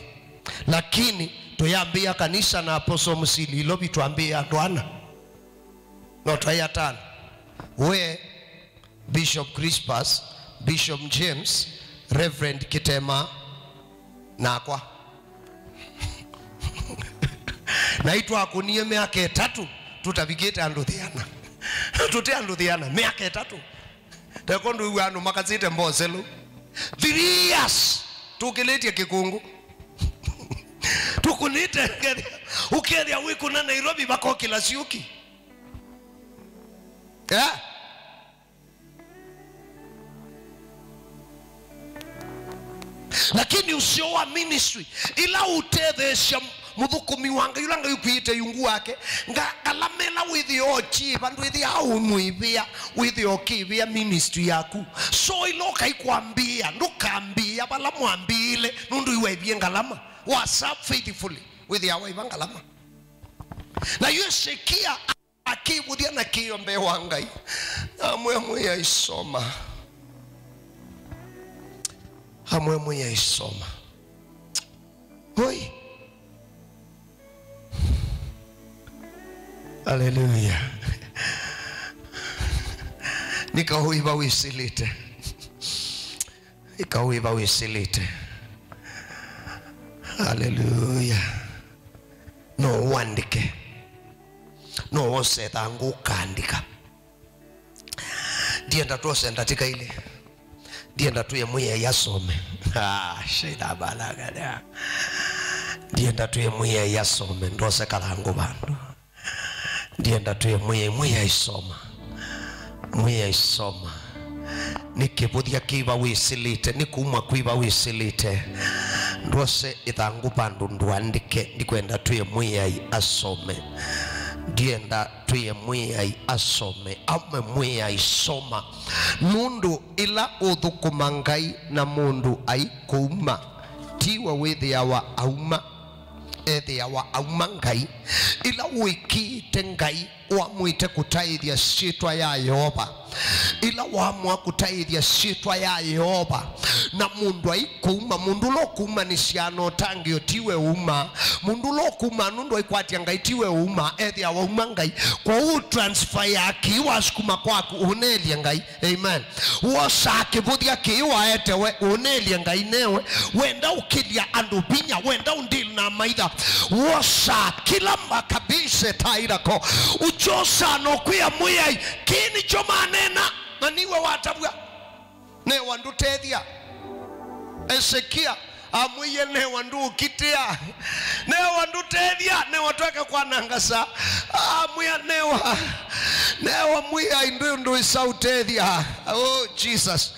lakini tuyambia kanisa na aposo musili lobi tuambie andu not haya 5 we Bishop Crispus Bishop James Reverend Kitema na kwa naitwa akunie miaka 3 tutabigete anduthiana tute anduthiana miaka 3 tekondo uano makazite mbozelo 3 years tukiletia kikungu tukunite ukeria wiku na Nairobi bako kila siuki lakini usio wa ministry ila utethesha muthukumi wanga yulanga yukwite yungu wake ngalamela with your chief and with your muibia with your kivia ministry yaku so iloka ikwambia ndukambia bala mwambile nundu iwebie ngalama whatsapp faithfully with your ngalama na yeshekia akibudia na kiombe wangai amwe ya isoma amwe ya isoma hoi haleluya nikahuiba wisilite haleluya no wandike no wose tangu kandika dienda tuose ndatika ile dienda tuye muye yasome shida balagada dienda tuye muye yasome ndose kalangu bandu dienda tuye muye isoma nikibudia kiba wisilite nikumwa kwiba wisilite ndose ithangu bandu ndwandike ndikwenda tuye muye asome dienda tuye muye asome ame muye isoma mundu ila uthukumangai na mundu aikuma tiwa withi yawa auma ethi yawa auma ngai ila wikite ngai wamwite kutaithia ciitwa ya Yehova, ila wamwa kutaithia ciitwa ya Yehova. Na mundu aikuma, mundu lokuma ni ciano tangio tiwe uma, mundu lokuma nundu aikwatia ngai tiwe uma, ethia wa uma ngai kwa u transfer ya kiwa sukuma kwaku unelia ngai. Amen. Wosa kibuthia kiwa etewe unelia ngai newe, wenda ukilia andu binya, wenda undili na maitha, wosa kila makabise tairako uchosa no kuya muyai kini chomanena na niwe watabwa ne wandu tethia Ezekia amwiye ne wandu ukitia ne wandu tethia ne watoke kwa nangasa amwiya newa mwiya indu isautethia. Oh Jesus,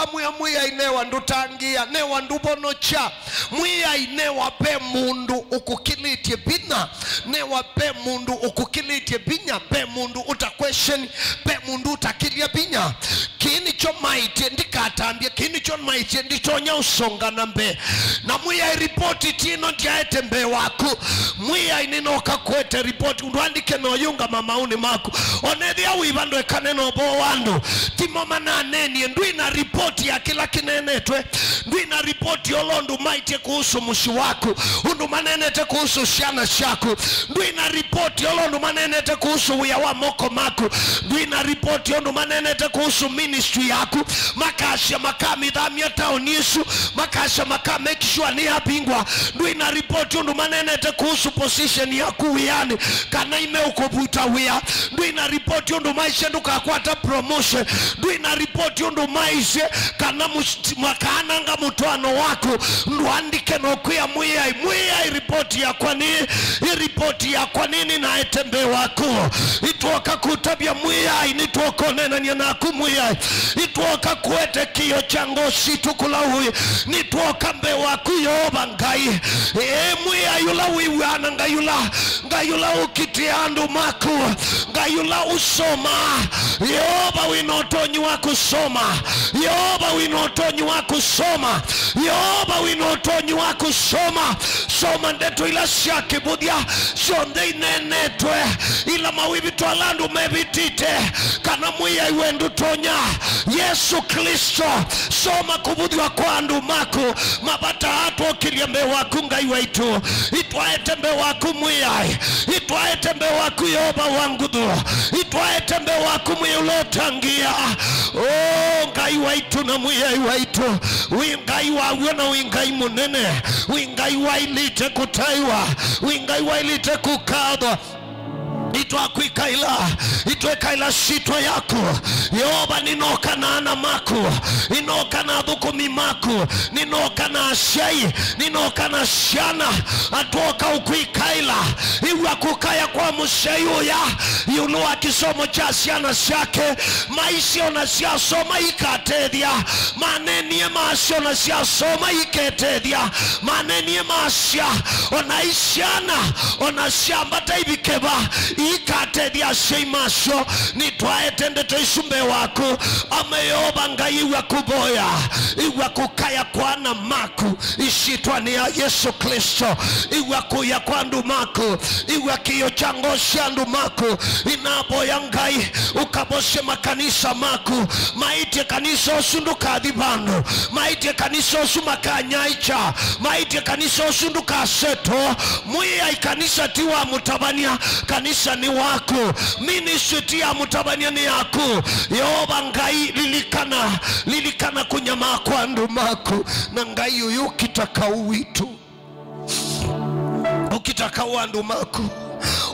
amwiya ne wandu tangia ne wandu bonocha mwiya ne wape mundu ukukilitie bina, ne wape mundu ukukilitie binya, pe mundu uta question, pe mundu utakilia binya. Kini cho maite ndikatambia, kini cho maite ndichonya usonga nambe na mwiya report tino ndiaete mbe waku mwiya ininoka kwete report undwandike no yunga mamauni maku onethia wibando ekaneno bo wandu timoma na neni ndwina report ya kila kinenetwe, ndwina report yolondu maite kuhusu mushi waku, undu manenete kuhusu shana shaku, ndwina report yolondu manenete kuhusu uya wa moko maku, ndwina report yolondu manenete kuhusu ministry yaku, makasha makami dhamia taonisu, makasha makame kishwa ni hapingwa, ndwina report yolondu manenete kuhusu position yaku wiyani kana ime ukubuta wia, ndwina report yolondu maisha nduka kwata promotion, ndwina report yolondu maisha kana mwakananga mutuano wako ndwandike no kuya mwiya report ya kwani report ya kwanini na etembe wako itoka kutabia mwiya nitoko nena nyanaku mwiya itoka kuete kiyo chango situkula hui nitoka mbe wako Yehova ngai mwiya yula wiwana ngayula ukitiandu maku ngayula usoma Yehova winotonyi wako soma, Yehova winotonyi wako soma, Yehova winotonyi wako soma, soma ndeto ila shake budia sonde inenetwe ila mawibi tualandu mebitite kana mwiya iwendu tonya Yesu Kristo soma kubudia kwa andu mako mabata hatu okiliembe waku ngai waitu itwaete mbe waku mwiya itwaete mbe waku Yehova wangudu itwaete mbe waku mwiya ulotangia oh ngai waitu na mwiya waitu wingai wawe na wingai munene wingai wailite kutaiwa wingai wailite kukadwa itwa kaila shitwa yako Yehova ninoka na ana mako ninoka na dhukumi mako ninoka na ashai ninoka na shana atoka ukuikaila iwa kukaya kwa mushayu ya yunua kisomo cha shana shake maisha onasya soma ikatethia manenie maasya onasya soma iketethia manenie maasya onaishana onasya mbata ibikeba ikatethia sheimasho nitwaete ndeto isumbe wako Yehova ngai iwa kuboya iwa kukaya kwa na maku ishitwa ni ya Yesu Kristo iwa kuya kwa ndu maku iwa kiyo chango shandu maku inaboya ngai ukaboshe makanisa maku maite kanisa osundu kadhibando maite kanisa osuma kanyaicha maite kanisa osundu kaseto mwiya ikanisa tiwa mutabania kanisa ni wako ministry ya mutabania ni yako Yehova ngai lilikana kunyama kwa ndu mako na ngai uyu ukitaka uwitu ukitaka wandu mako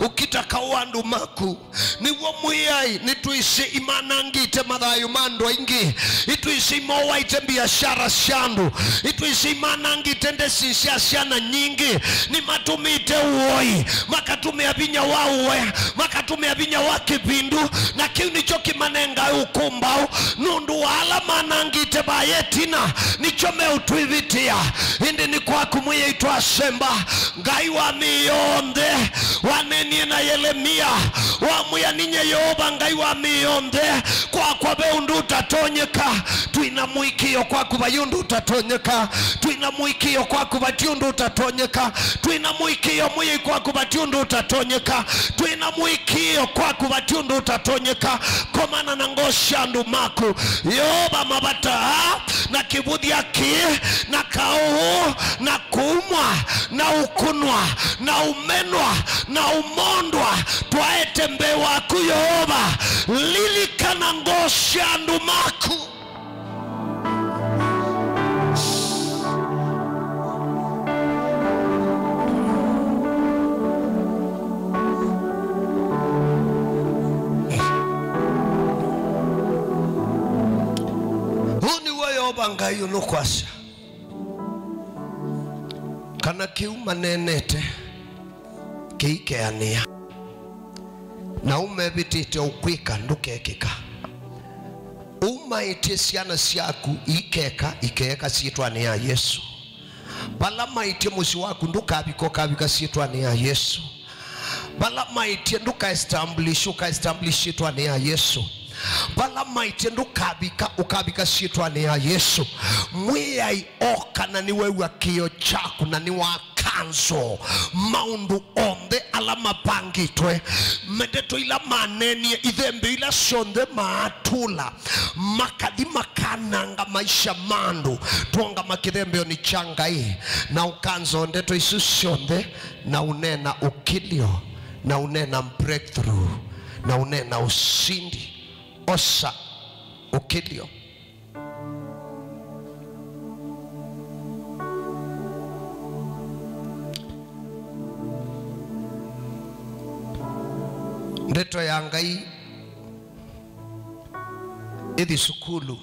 ukitaka wandu maku niwo muyai nituisi imanangite madhayo mando ingi ituisi mowa ite biashara shandu ituisi imanangite ndesisya shana nyingi ni matumite uoi makatumia binya wawe makatumia binya wakibindu na kiu nicho kimanenga ukumbao nundu wala manangite bayetina nichome utuivitia hindi ni kwa kumuye itwa semba ngai wa mionde wanenie na Yeremia wamuya ninye Yehova ngai wa mionde kwa beundu utatonyeka tuina muikio kwa kubayundu utatonyeka tuina muikio kwa kubatiundu utatonyeka tuina muikio muyi kwa kubatiundu utatonyeka tuina muikio kwa kubatiundu utatonyeka komana na ngoshandu maku yoba mabata na kibudhi yaki na kauhu na kuumwa na ukunwa na umenwa na umondwa twaete mbe waku yoba lilikana ngoshandu maku Bangayo no kwasha kana kiuma nenete kiikeania na umebitite ukwika ndukekeka umaitie ciana ciaku ikeka ciitwani ya Yesu bala maitie muci waku ndukabiko kabika ciitwani ya Yesu bala maitie establish ciitwani ya Yesu bala maite ukabika ciitwani ya Yesu mwiyai oka na niwe wakio chaku na niwa kanzo maundu onde alama pangitwe medeto ila manenie ithembe ila sonde maatula makadi makananga maisha mandu tuonga makithembe ni changai na ukanzo ndeto isu sonde na unena ukilio na unena breakthrough na unena usindi osa ukilio ndeto ya Ngai ithi sukulu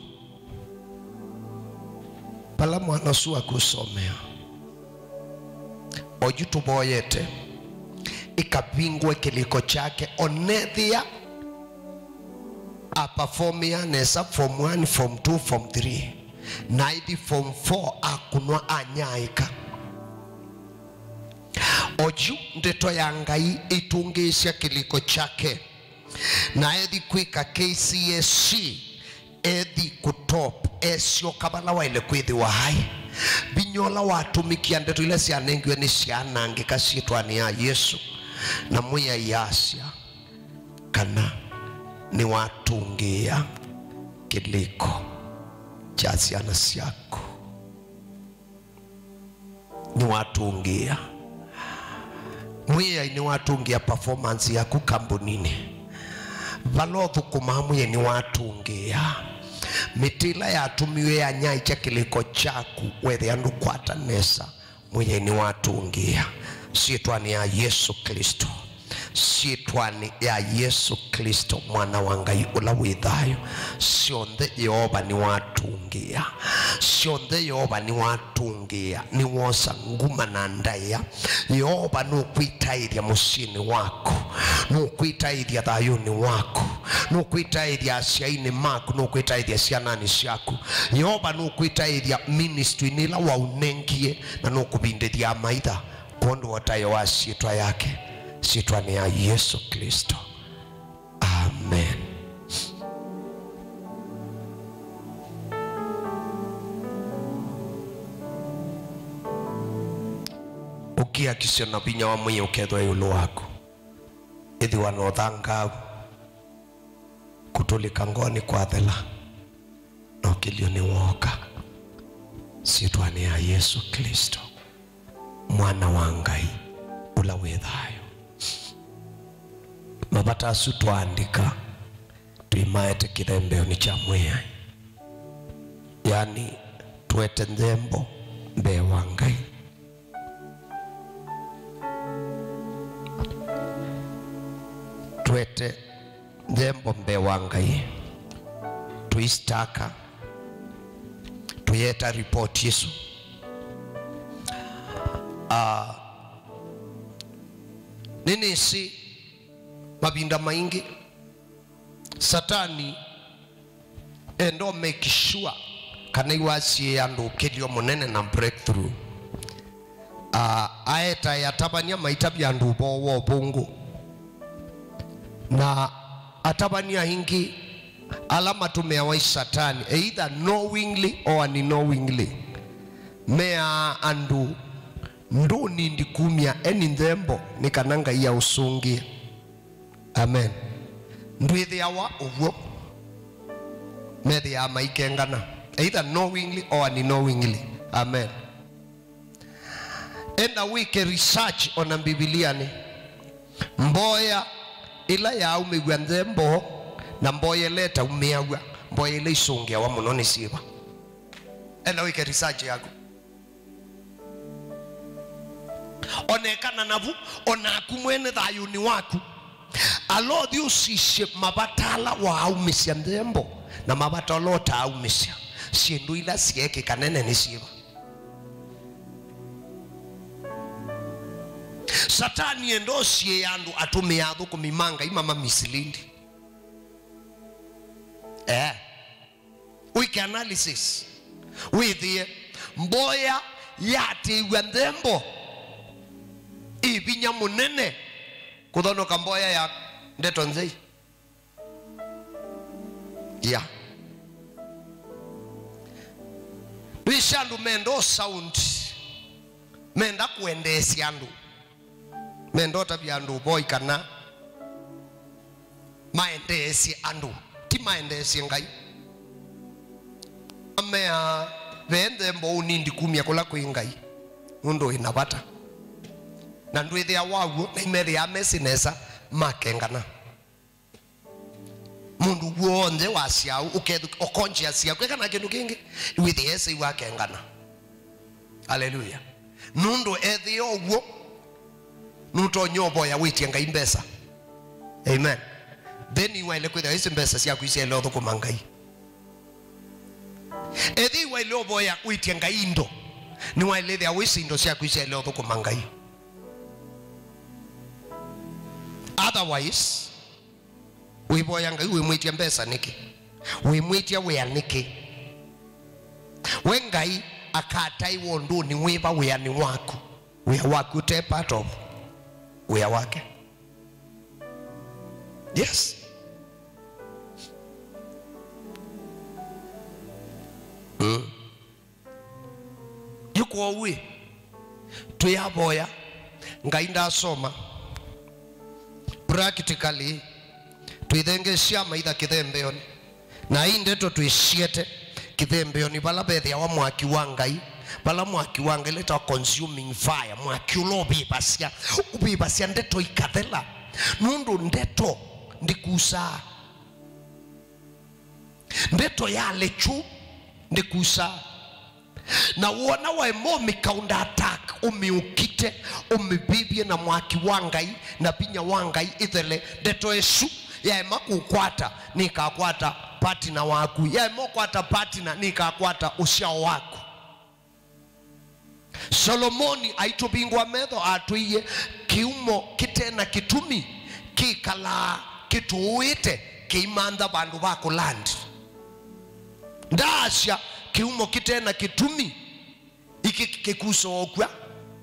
pala mwana suwa kusomea ojutu boyete ikapingwe kiliko chake onethia a performia nesa form 1 form 2 form 3 na idi form 4 akunwa anyaika oju ndeto ya Ngai itungisha kiliko chake na edhi kwika KCSC edhi kutop esio kabala waile kwithi wa hai binyola watumikia ndeto ile sianengwe ni sianangika ciitwani ya Yesu na muya yasia kana ni watungia kiliko cha ciana ciaku ni watungia muya ni watungia performance yaku kambunini valothu kumamuye ni watungia mitila ya tumiwe ya nyai cha kiliko chaku wethe andu kwata nesa muya ni watungia ciitwani ya Yesu Kristo ciitwani ya Yesu Kristo mwana wa Ngai ula withayo cionthe Yehova ni watungia cionthe Yehova ni watungia ni wosa nguma na ndaya Yehova no kwitairia mucini wako no kwitairia thayuni wako no kwitairia ciaini maku no kwitairia cianani ciaku Yehova no kwitairia ministry nila wa unengie na no kubindiria maitha kondo watayo wa ciitwa yake ciitwani ya Yesu Kristo. Amen. Ukia kisio na binya wa mwenye ukethwa yulu wako ithi wanothanga kutulika ngoni kwa thela na ukilio ni woka ciitwani ya Yesu Kristo mwana wa Ngai ula withayo mabata asu tuandika tuimaete kithembeo ni cha mwea yani tuete nthembo mbe wa Ngai tuete nthembo mbe wa Ngai tuistaka tuyeta report Yesu nini si mabinda maingi satani endo make sure kana iwasie andu kelio munene na breakthrough aeta yatabania maitabia andu bowo bungu na atabania hingi alama tumeawa Satani either knowingly or unknowingly. Mea andu nduni ndikumia eni ndembo nikananga iya usungi. Amen. Ndwithi awa uwo methi ya maikengana either knowingly or unknowingly. Amen. Enda wike research ona Biblia ni mboya ila ya umigwa ndembo na mboya leta umeagwa mboya ile isungia wa muno ni siba. Enda wike research yako onekana navu ona kumwene thayu ni waku alothi usishe mabatala wa aumisia ndembo na mabatalo ta aumisia sindu ila sieke kanene ni siba. Satani endosie yandu atumia thuku mimanga imama misilindi. Wiki analysis withie mboya yati wandembo ibinya munene kuthono kamboya ya ndeto nzei ya bishandu mendo sound menda kuendesi yandu mendo tabyandu boy kana maendesi andu ti maendesi ngai amea vende mbo unindi kumya kula kuingai undo inabata na ndwithi ya wawo na imeri ya mesinesa makengana mundu wonde wasiau ukethu okonjia sia kwekana kindu kingi with ese wakengana. Hallelujah. Nundo ethi ogwo nuto nyobo ya witie ngai mbesa. Amen. Then you wile kwetha ese mbesa sia kwisia lotho kumangai ethi wile obo ya witie ngai indo ni wile thia wisindo sia kwisia lotho kumangai. Otherwise we boya ngai we mwitia mbesa niki we mwitia we aniki we ngai akatai wondo ni weba we ani wako we wako te part of we are wake. Yes. Yuko we tuya boya ngai ndasoma practically tuithenge shama itha kithembeoni na indeto tuishiete kithembeoni bala bethia wa mwaki wa ngai bala mwaki wa ngai leta consuming fire mwaki ubibasia ndeto ikathela nundu ndeto ndikusa ndeto ya lechu ndikusa na uona wa emomi counter attack umiukite umibibie na mwaki wa ngai na pinya wa ngai ithele ndeto esu ya emakukwata nikakwata partner waku ya emokwata partner nikakwata ushao waku. Solomoni aitubingwa metho atuiye kiumo kitena kitumi kikala kituite kiimanda bandu bako land ndasha kiumo kitena kitumi iki kikuso okwa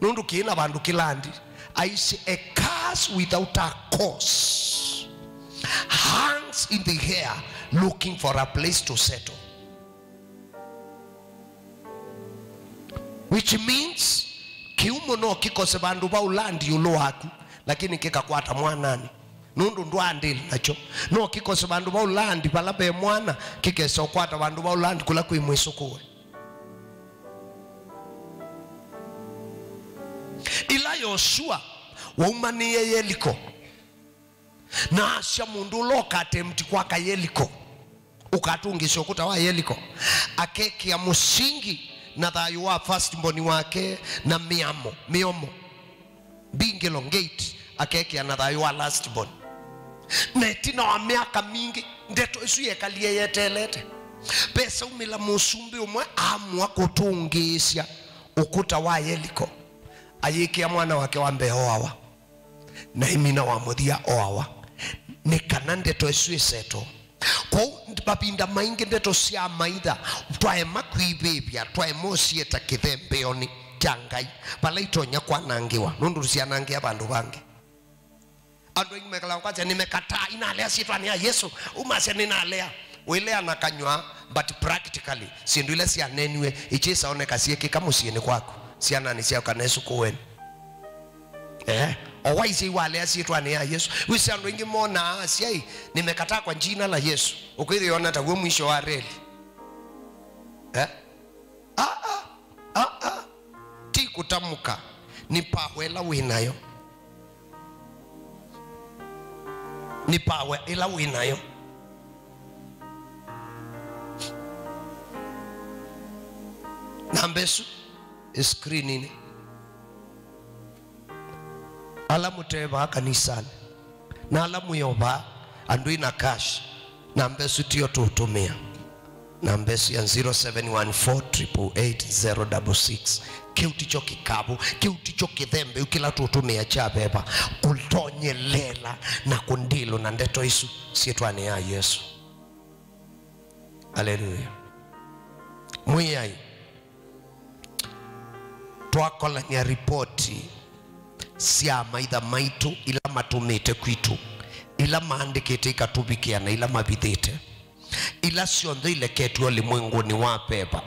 nundu kiina bandu kilandi. I see a curse without a cause hangs in the air looking for a place to settle, which means kiumo no kikose bandu ba ulandi yulo haku lakini kikakwata mwanani nundu ndwandili nacho no kikose bandu ba ulandi balabe mwana kikeso kwata bandu ba ulandi kula kuimwisukuwe. Ila Yoshua waumaniye Yeriko na asya mundu lokate mti kwaka Yeriko ukatungisha ukuta wa Yeriko akeki ya musingi na thayu wa first mboni wake na miomo bingelo gate akeki ya na thayu wa last born netina wa miaka mingi ndeto isu yekalie yetelete pesa umila musumbi umwe amwa kutungisha ukuta wa Yeriko ayikia mwana wake wa Mbehoawa na imina wa muthia oawa nikana ndeto isu iseto kwa babinda maingi ndeto cia maitha twae makwibibia twae mosieta kithembeoni jangai pala itonya kwanangiwa nundu cianangia bandu bangi andu ingimekala kwacha nimekataa inalea sitwa ni ya Yesu umase ninalea wile anakanywa but practically sindu ile sia nenwe ichisa oneka sieki kama usieni kwako siana ni sia kanesu kuweni owaisi wale asitwane ya Yesu wisando ingi mona asiai nimekataa kwa jina la Yesu ukiriona tawe mwisho wa reli ti kutamuka ni pawe la winayo ni pawe ila winayo nambesu screenini alamu teba kanisani na alamu yoba andui na cash nambesu tiyo tutumia nambesu ya 0714888066 kiuticho kikabu kiuticho kithembe ukila tutumia cha beba kutonye lela na kundilo na ndeto isu sietwane ya Yesu. Haleluya. Mwiyai twakola nya ripoti sia maitha maitu ila matumite kwitu ila maandikite ikatubikiana ila mabithite ila sionthe ile ketu ulimwengu ni wapeba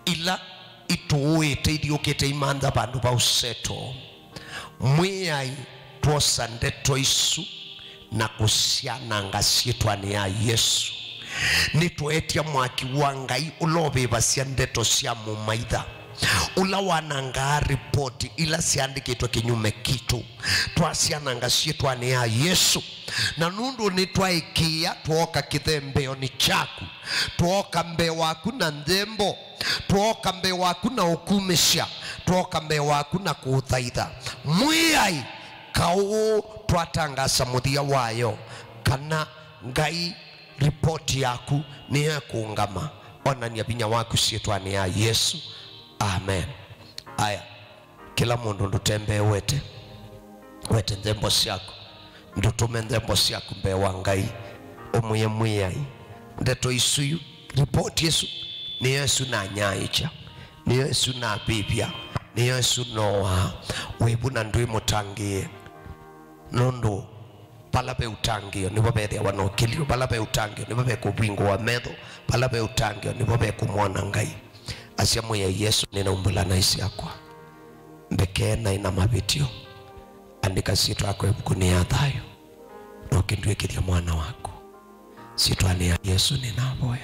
ila ituuite idiokite imantha bandu ba useto mwiyai twosa ndeto isu na kusiana ngasietwane ya Yesu nitwetia mwaki wa Ngai ulobeba cia ndeto cia mumaitha ula wananga ripoti ila siandikitwe kinyume kitu twasiana ngasietwane ya Yesu na nundu nitwaikia tuoka kithembeo ni chaku tuoka mbe waku na ndembo tuoka mbe waku na ukumisha tuoka mbe waku na kuthaitha mwiyai kau twatangasa muthia wayo kana Ngai ripoti yaku ni ya kuungama onania binya waku sietwane ya Yesu. Amen. Aya kila mundu ndutembe wete ndembo siako ndutume ndembo siako mbe wa Ngai omuye mwiyai ndeto isuyu ripoti Yesu ni Yesu na nyaicha ni Yesu na bibia ni Yesu noa webuna ndui mutangie nondo palabe utangio nibo bethia wanokilio palabe utangio nibo be kubwingo wa medho palabe utangio nibo be kumwona Ngai asiamu ya Yesu ninaumbula na isi yakwa mbeke na ina mabitio andika situ yako ebukuni ya thayo na ukindue kithia mwana wako situ ane ya Yesu ninaboya.